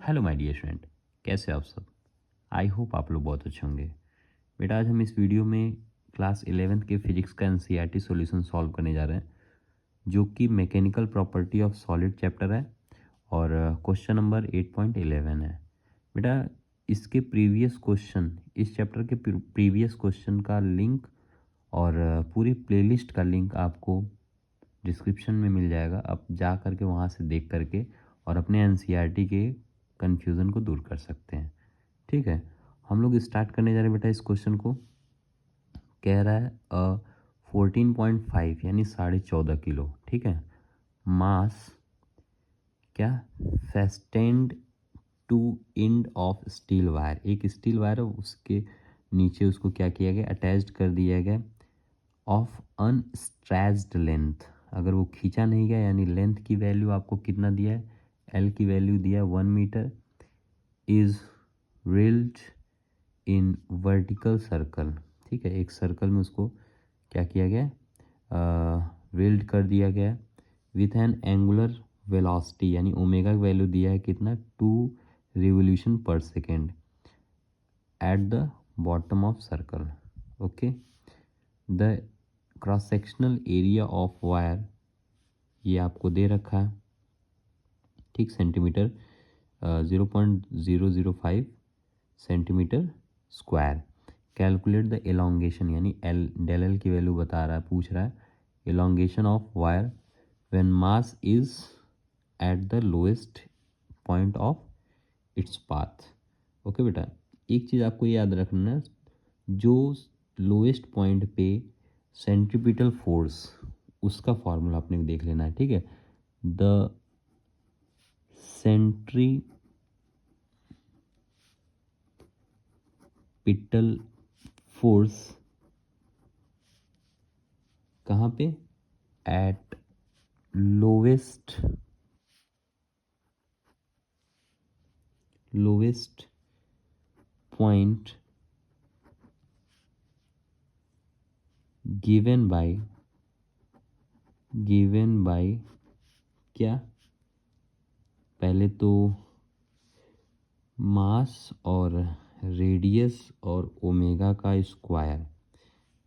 Hello my dear friend, कैसे आप सब। आई होप आप लोग बहुत अच्छे होंगे। बेटा आज हम इस वीडियो में क्लास 11th के फिजिक्स का एनसीईआरटी सॉल्यूशन सॉल्व करने जा रहे हैं, जो कि mechanical property of solid chapter है और क्वेश्चन नंबर 8.11 है। बेटा इसके प्रीवियस क्वेश्चन, इस चैप्टर के प्रीवियस क्वेश्चन का लिंक और पूरी प्लेलिस्ट का लिंक आपको डिस्क्रिप्शन में मिल जाएगा। आप जा करके वहाँ से देख करके और अपने एनसीईआरटी के कन्फ्यूज़न को दूर कर सकते हैं। ठीक है, हम लोग स्टार्ट करने जा रहे हैं बेटा। इस क्वेश्चन को कह रहा है 14.5 यानी 14.5 किलो। ठीक है, मास क्या fastened to end of steel wire, एक स्टील वायर है उसके नीचे उसको क्या किया गया, अटैच्ड कर दिया गया ऑफ अनस्ट्रेच्ड लेंथ। अगर वो खींचा नहीं गया यानी लेंथ की वैल्यू आपको कितना दिया है, एल की वैल्यू दिया है 1 metre, is whirled in vertical circle. ठीक है, एक सर्कल में उसको क्या किया गया, वेल्ड कर दिया गया विथ एन एंगुलर वेलोसिटी, यानी ओमेगा की वैल्यू दिया है कितना, 2 revolution per second at the bottom of circle. Okay, the cross sectional area of wire ये आपको दे रखा है, ठीक, centimetre 0.005 centimetre square. Calculate the elongation, यानी एल डेल एल की वैल्यू बता रहा है, पूछ रहा है elongation of wire when mass is at the lowest point of its path. Okay बेटा, एक चीज़ आपको याद रखना है, जो लोएस्ट पॉइंट पे सेंट्रीपिटल फोर्स, उसका फॉर्मूला आपने देख लेना है। ठीक है, द सेंट्रीपिटल फोर्स कहाँ पे, at lowest point given by क्या, पहले तो मास और रेडियस और ओमेगा का स्क्वायर।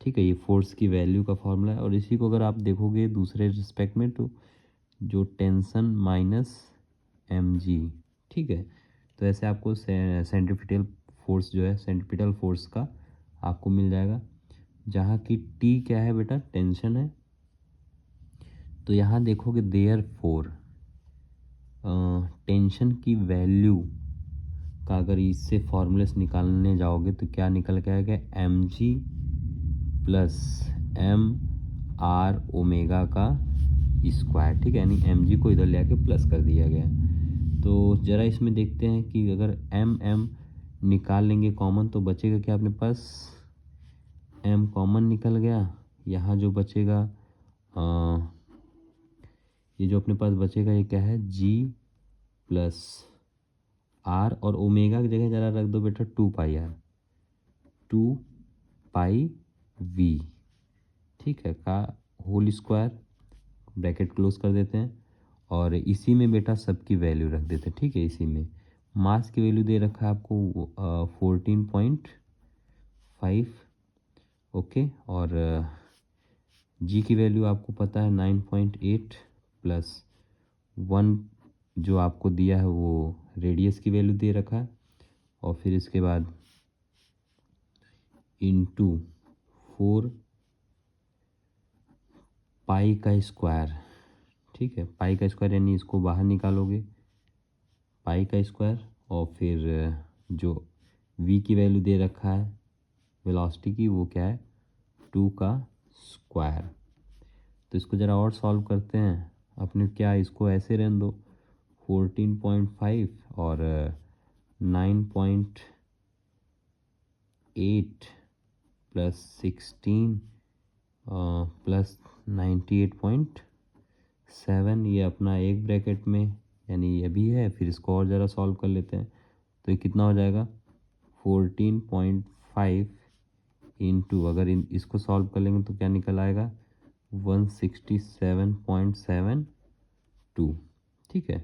ठीक है, ये फोर्स की वैल्यू का फॉर्मूला है और इसी को अगर आप देखोगे दूसरे रिस्पेक्ट में तो जो टेंशन माइनस mg। ठीक है, तो ऐसे आपको सेंट्रीपिटल फोर्स जो है, सेंट्रीपिटल फोर्स का आपको मिल जाएगा, जहाँ की टी क्या है बेटा, टेंशन है। तो यहाँ देखोगे देयर फोर टेंशन की वैल्यू का अगर इससे फॉर्मूले से निकालने जाओगे तो क्या निकल के आएगा, mg plus m r omega का स्क्वायर। ठीक है, यानी mg को इधर ले आके प्लस कर दिया गया। तो ज़रा इसमें देखते हैं कि अगर m निकाल लेंगे कॉमन तो बचेगा क्या अपने पास, m कॉमन निकल गया, यहाँ जो बचेगा ये जो अपने पास बचेगा ये क्या है, g प्लस r और ओमेगा की जगह ज़रा रख दो बेटा 2 पाई r, 2 पाई v। ठीक है, का होल स्क्वायर, ब्रैकेट क्लोज कर देते हैं और इसी में बेटा सबकी वैल्यू रख देते हैं। ठीक है, इसी में मास की वैल्यू दे रखा है आपको 14.5। ओके, और जी की वैल्यू आपको पता है 9.8 प्लस 1 जो आपको दिया है वो रेडियस की वैल्यू दे रखा है, और फिर इसके बाद इंटू 4 पाई का स्क्वायर। ठीक है, पाई का स्क्वायर यानी इसको बाहर निकालोगे, पाई का स्क्वायर, और फिर जो v की वैल्यू दे रखा है वेलोसिटी की वो क्या है, 2 का स्क्वायर। तो इसको ज़रा और सॉल्व करते हैं अपने, क्या इसको ऐसे रहने दो 14.5 और 9.8 प्लस 16 प्लस 98.7, ये अपना एक ब्रैकेट में यानी ये भी है। फिर इसको और ज़रा सॉल्व कर लेते हैं तो ये कितना हो जाएगा 14.5 इंटू, अगर इसको सॉल्व कर लेंगे तो क्या निकल आएगा 167.72। ठीक है,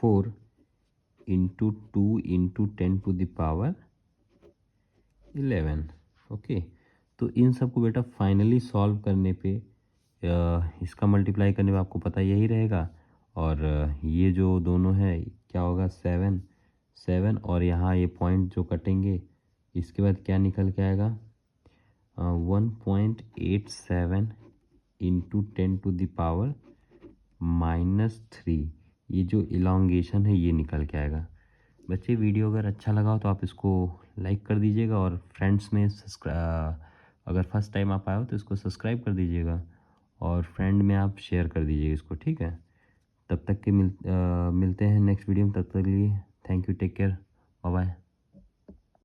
4 इंटू 2 इंटू 10⁻11। ओके, तो इन सब को बेटा फाइनली सॉल्व करने पे इसका मल्टीप्लाई करने पे आपको पता यही रहेगा। और ये जो दोनों है क्या होगा, 7 7, और यहाँ ये पॉइंट जो कटेंगे इसके बाद क्या निकल के आएगा, 1.87 इंटू 10⁻³ ये जो इलांगेशन है ये निकल के आएगा। बच्चे वीडियो अगर अच्छा लगा हो तो आप इसको लाइक कर दीजिएगा, और फ्रेंड्स में अगर फर्स्ट टाइम आप आए हो तो इसको सब्सक्राइब कर दीजिएगा, और फ्रेंड में आप शेयर कर दीजिएगा इसको, ठीक है। तब तक के मिलते हैं नेक्स्ट वीडियो में, तब तक के लिए thank you, take care, bye bye.